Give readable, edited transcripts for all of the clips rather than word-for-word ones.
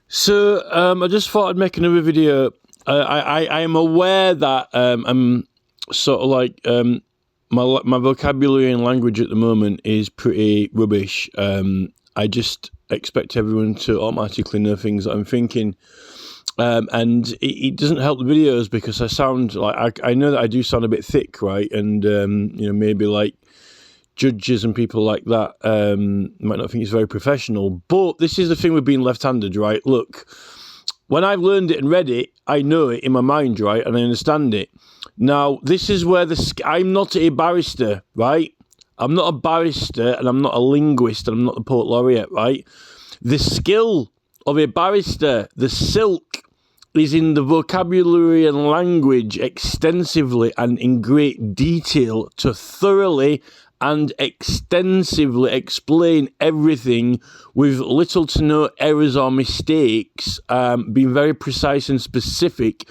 So I just thought I'd make another video. I am aware that I'm sort of like my vocabulary and language at the moment is pretty rubbish. I just expect everyone to automatically know things that I'm thinking. And it doesn't help the videos because I sound like I know that I do sound a bit thick, right? And maybe like judges and people like that might not think it's very professional. But this is the thing with being left-handed, right? Look, when I've learned it and read it, I know it in my mind, right? And I understand it. Now, this is where I'm not a barrister, right? I'm not a barrister and I'm not a linguist and I'm not a poet laureate, right? The skill of a barrister, the silk, is in the vocabulary and language extensively and in great detail to thoroughly and extensively explain everything with little to no errors or mistakes, being very precise and specific,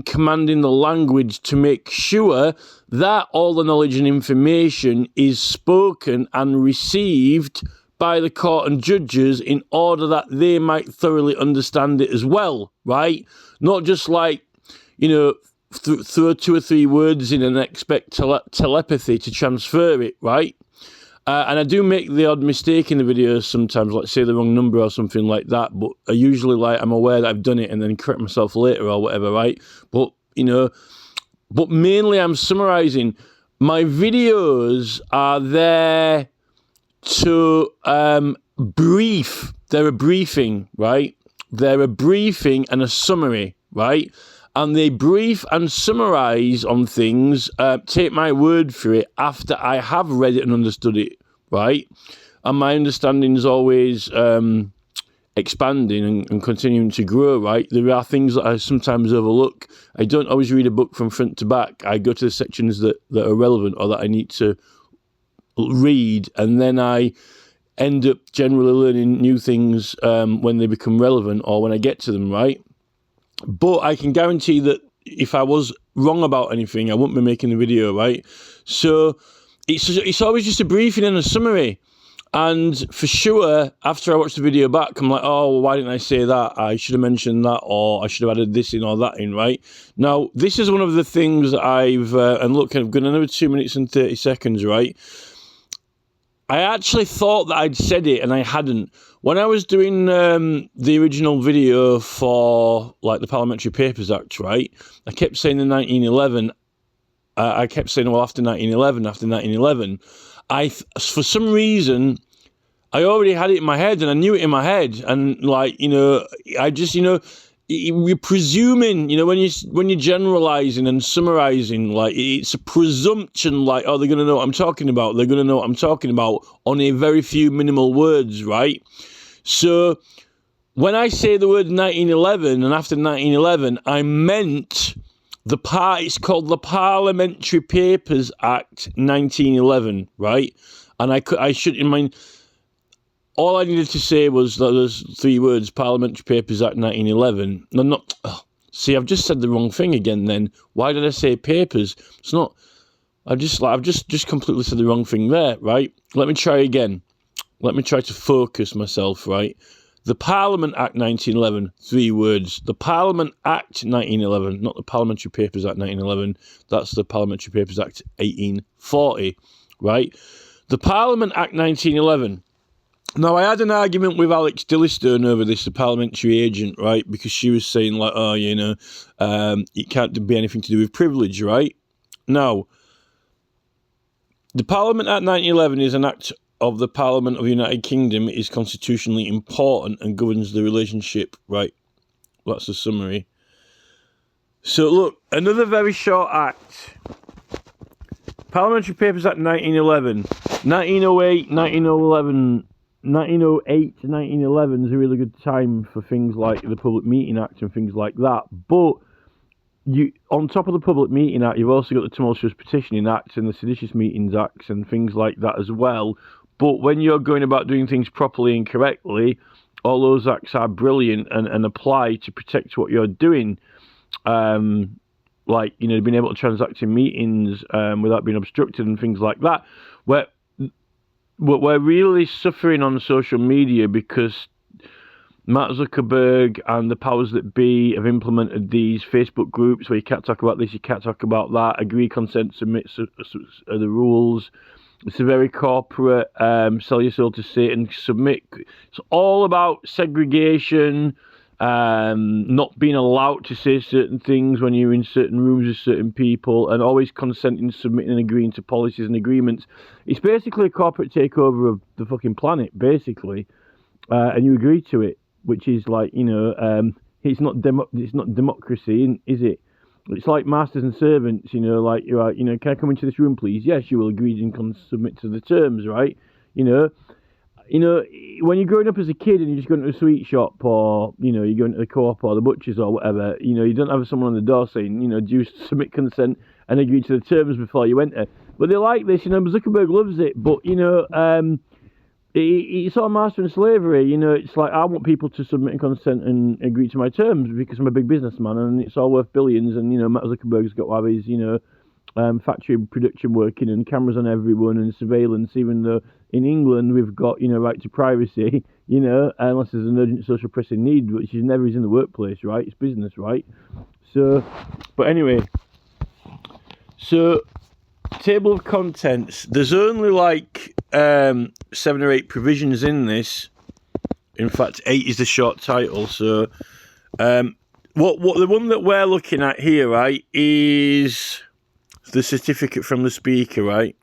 commanding the language to make sure that all the knowledge and information is spoken and received by the court and judges in order that they might thoroughly understand it as well, right? Not just like, throw two or three words in and expect telepathy to transfer it, right? And I do make the odd mistake in the videos sometimes, like say the wrong number or something like that, but I usually I'm aware that I've done it and then correct myself later or whatever, right? But mainly I'm summarising. My videos are there to brief. They're a briefing, right? They're a briefing and a summary, right? And they brief and summarise on things, take my word for it, after I have read it and understood it, right? And my understanding is always expanding and continuing to grow, right? There are things that I sometimes overlook. I don't always read a book from front to back. I go to the sections that are relevant or that I need to read, and then I end up generally learning new things when they become relevant or when I get to them, right? But I can guarantee that if I was wrong about anything, I wouldn't be making the video, right? So it's always just a briefing and a summary. And for sure, after I watch the video back, I'm like, oh, well, why didn't I say that? I should have mentioned that, or I should have added this in or that in, right? Now, this is one of the things that and look, I've got another 2 minutes and 30 seconds, right? I actually thought that I'd said it and I hadn't. When I was doing the original video for like the Parliamentary Papers Act, right, I kept saying in 1911, I kept saying, well, after 1911, for some reason, I already had it in my head and I knew it in my head. And I just, you're presuming, when you're generalizing and summarizing, like it's a presumption, like, oh, they're going to know what I'm talking about. They're going to know what I'm talking about on a very few minimal words, right? So when I say the word 1911 and after 1911, I meant it's called the Parliamentary Papers Act 1911, right? And I should, in mind, all I needed to say was that there's three words: Parliamentary Papers Act 1911. No, see, I've just said the wrong thing again. Then why did I say papers? It's not. I've just completely said the wrong thing there, right? Let me try again. Let me try to focus myself, right? The Parliament Act 1911, three words. The Parliament Act 1911, not the Parliamentary Papers Act 1911. That's the Parliamentary Papers Act 1840, right? The Parliament Act 1911. Now, I had an argument with Alex Dillistone over this, the parliamentary agent, right? Because she was saying, like, oh, it can't be anything to do with privilege, right? Now, the Parliament Act 1911 is an act of the Parliament of the United Kingdom. It is constitutionally important and governs the relationship, right? That's the summary. So, look, another very short act. Parliamentary Papers Act 1911. 1908, 1911... 1908 to 1911 is a really good time for things like the Public Meeting Act and things like that. But on top of the Public Meeting Act, you've also got the Tumultuous Petitioning Act and the Seditious Meetings Acts and things like that as well. But when you're going about doing things properly and correctly, all those acts are brilliant and apply to protect what you're doing. Being able to transact in meetings without being obstructed and things like that. We're really suffering on social media because Mark Zuckerberg and the powers that be have implemented these Facebook groups where you can't talk about this, you can't talk about that, agree, consent, submit the rules. It's a very corporate, sell your soul to Satan, submit. It's all about segregation, not being allowed to say certain things when you're in certain rooms with certain people, and always consenting, submitting and agreeing to policies and agreements. It's basically a corporate takeover of the fucking planet, basically, and you agree to it, which is like, it's not democracy, is it? It's like masters and servants, like, you're right, can I come into this room, please? Yes, you will agree and submit to the terms, right? When you're growing up as a kid and you're just going to a sweet shop, or, you're going to the co-op or the butcher's or whatever, you don't have someone on the door saying, do you submit consent and agree to the terms before you enter? But they like this, Zuckerberg loves it, but, it's all master and slavery, it's like, I want people to submit and consent and agree to my terms because I'm a big businessman and it's all worth billions, and, Mark Zuckerberg's got to have his, factory production working and cameras on everyone and surveillance, even though in England we've got, right to privacy, unless there's an urgent social pressing need, which is never is in the workplace, right? It's business, right? So, but anyway, table of contents, there's only like 7 or 8 provisions in this. In fact, 8 is the short title. So what the one that we're looking at here, right, is the certificate from the speaker, right?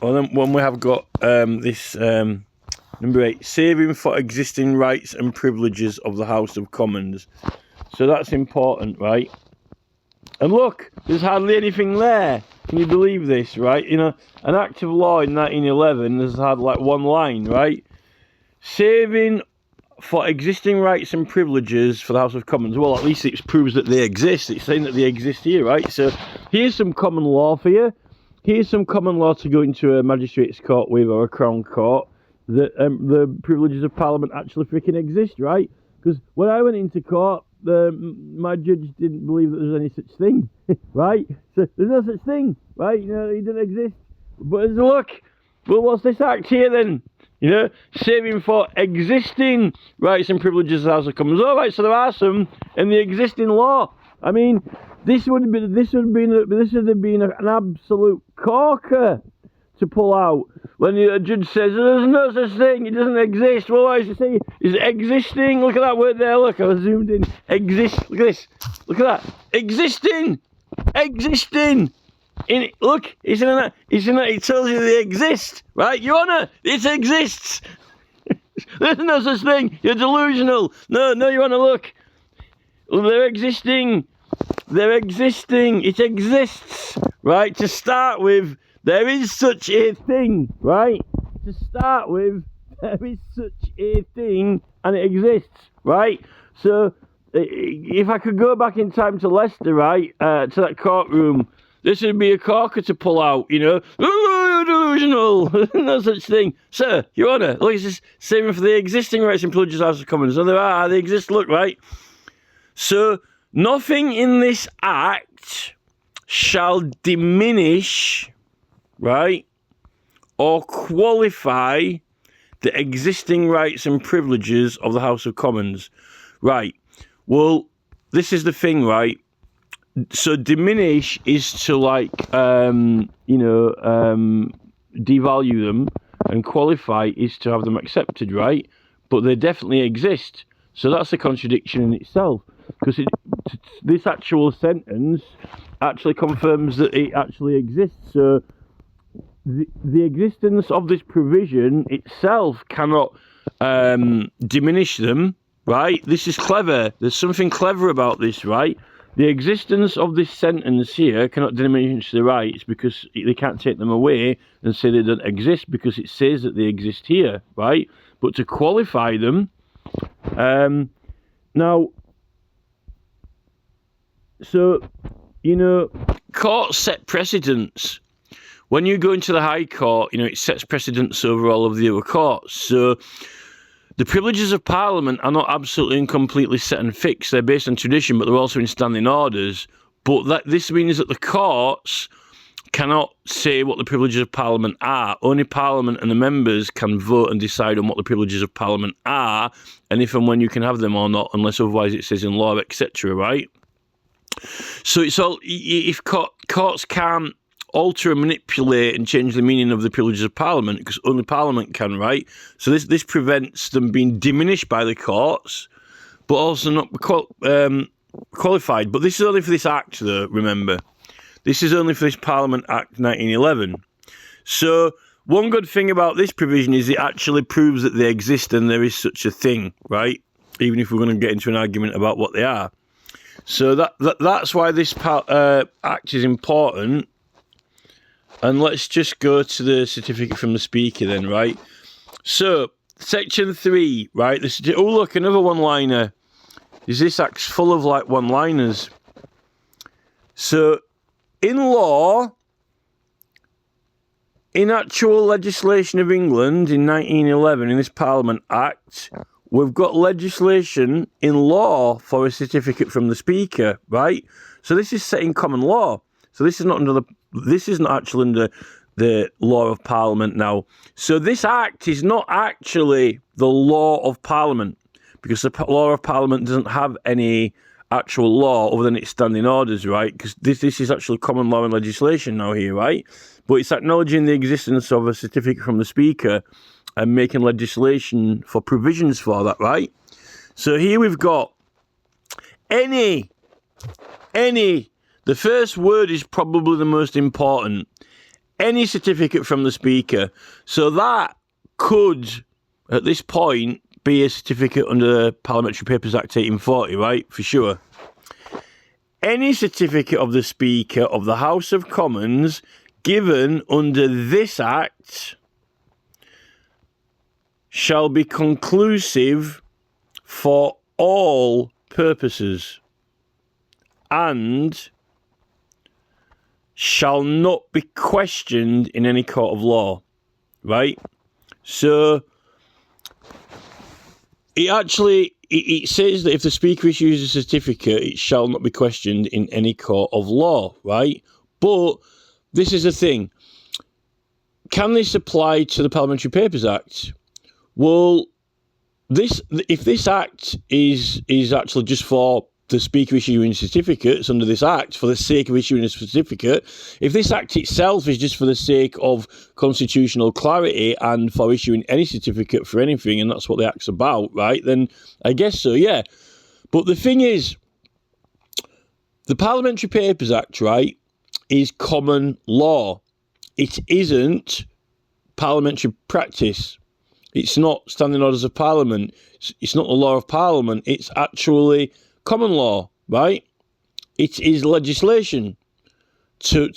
Well, then when we have got this number 8, saving for existing rights and privileges of the House of Commons. So that's important, right? And look, there's hardly anything there. Can you believe this, right? An act of law in 1911 has had like one line, right? Saving for existing rights and privileges for the House of Commons. Well, at least it proves that they exist. It's saying that they exist here, right? So here's some common law for you. Here's some common law to go into a magistrates court with, or a crown court, that the privileges of Parliament actually freaking exist, right? Because when I went into court, my judge didn't believe that there was any such thing, right? So there's no such thing, right? He didn't exist. But look, well, what's this act here then? Saving for existing rights and privileges of the House of Commons. All right, so there are some in the existing law. I mean, this would have been an absolute corker to pull out when the judge says there's no such thing, it doesn't exist. Well, what is it saying? Is it existing? Look at that word there. Look, I zoomed in. Exist. Look at this. Look at that. Existing. Look, it's in that. It tells you they exist, right? Your Honour, it exists. There's no such thing. You're delusional. No, Your Honour, look. They're existing. It exists, right? To start with, there is such a thing, right? To start with, there is such a thing, and it exists, right? So, if I could go back in time to Leicester, right, to that courtroom, this would be a corker to pull out, Oh, delusional, no such thing. Sir, Your Honour, look, it's just saving for the existing rights and privileges of the House of Commons. So they exist, look, right? So, nothing in this act shall diminish, right, or qualify the existing rights and privileges of the House of Commons. Right. Well, this is the thing, right? So diminish is to like, devalue them, and qualify is to have them accepted, right? But they definitely exist. So that's a contradiction in itself, because this actual sentence actually confirms that it actually exists. So the existence of this provision itself cannot diminish them, right? This is clever. There's something clever about this, right? The existence of this sentence here cannot diminish the rights, because they can't take them away and say they don't exist, because it says that they exist here, right? But to qualify them, now, so, courts set precedents. When you go into the High Court, it sets precedents over all of the other courts. So the privileges of Parliament are not absolutely and completely set and fixed. They're based on tradition, but they're also in standing orders. But this means that the courts cannot say what the privileges of Parliament are. Only Parliament and the members can vote and decide on what the privileges of Parliament are, and if and when you can have them or not, unless otherwise it says in law, etc., right? So it's all, if courts can't alter and manipulate and change the meaning of the privileges of Parliament, because only Parliament can, right? So this prevents them being diminished by the courts, but also not qualified. But this is only for this Act, though, remember. This is only for this Parliament Act 1911. So one good thing about this provision is it actually proves that they exist and there is such a thing, right? Even if we're going to get into an argument about what they are. So that's why this Act is important. And let's just go to the certificate from the Speaker then, right? So, Section 3, right? Oh, look, another one-liner. This Act's full of, like, one-liners. So, in law, in actual legislation of England in 1911, in this Parliament Act, we've got legislation in law for a certificate from the Speaker, right? So this is set in common law. So this is not actually under the law of Parliament now. So this Act is not actually the law of Parliament, because the law of Parliament doesn't have any actual law other than its standing orders, right? Because this is actually common law and legislation now here, right? But it's acknowledging the existence of a certificate from the Speaker and making legislation for provisions for that, right? So here we've got any. The first word is probably the most important. Any certificate from the Speaker. So that could, at this point, be a certificate under the Parliamentary Papers Act 1840, right? For sure. Any certificate of the Speaker of the House of Commons given under this Act shall be conclusive for all purposes and shall not be questioned in any court of law, right? So it says that if the Speaker issues a certificate, it shall not be questioned in any court of law, right? But this is the thing. Can this apply to the Parliamentary Papers Act? Well, if this Act is actually just for the Speaker issuing certificates under this Act for the sake of issuing a certificate, if this Act itself is just for the sake of constitutional clarity and for issuing any certificate for anything, and that's what the Act's about, right, then I guess so, yeah. But the thing is, the Parliamentary Papers Act, right, is common law. It isn't parliamentary practice. It's not standing orders of Parliament. It's not the law of Parliament. It's actually common law, right? It is legislation to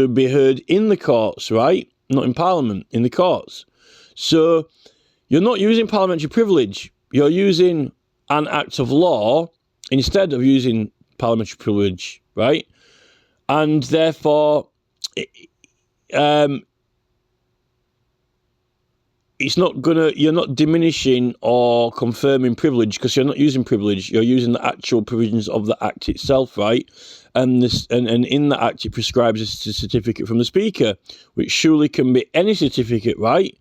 be heard in the courts, right? Not in Parliament, in the courts. So you're not using parliamentary privilege. You're using an act of law instead of using parliamentary privilege, right? And therefore, you're not diminishing or confirming privilege because you're not using privilege. You're using the actual provisions of the Act itself, right? And in the Act it prescribes a certificate from the Speaker, which surely can be any certificate, right?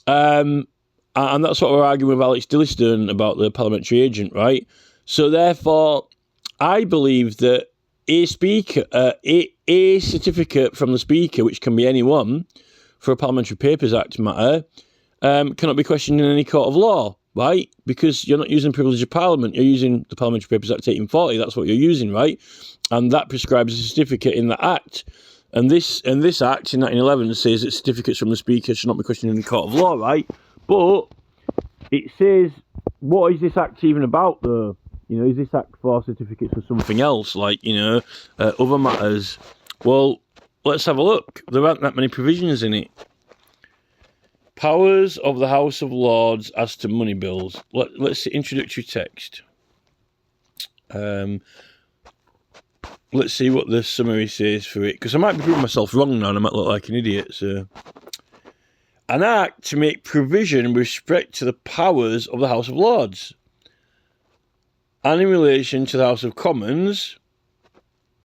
And that's what we're arguing with Alex Dillistone about the parliamentary agent, right? So therefore, I believe that a certificate from the Speaker, which can be anyone, for a Parliamentary Papers Act matter, cannot be questioned in any court of law, right? Because you're not using privilege of Parliament, you're using the Parliamentary Papers Act 1840, that's what you're using, right? And that prescribes a certificate in the Act. And this Act in 1911 says that certificates from the Speaker should not be questioned in the court of law, right? But it says, what is this Act even about, though? You know, is this Act for certificates for something else, like, other matters? Well, let's have a look. There aren't that many provisions in it. Powers of the House of Lords as to money bills. Let's see, introductory text. Let's see what the summary says for it, because I might be proving myself wrong now and I might look like an idiot. So, an act to make provision with respect to the powers of the House of Lords and in relation to the House of Commons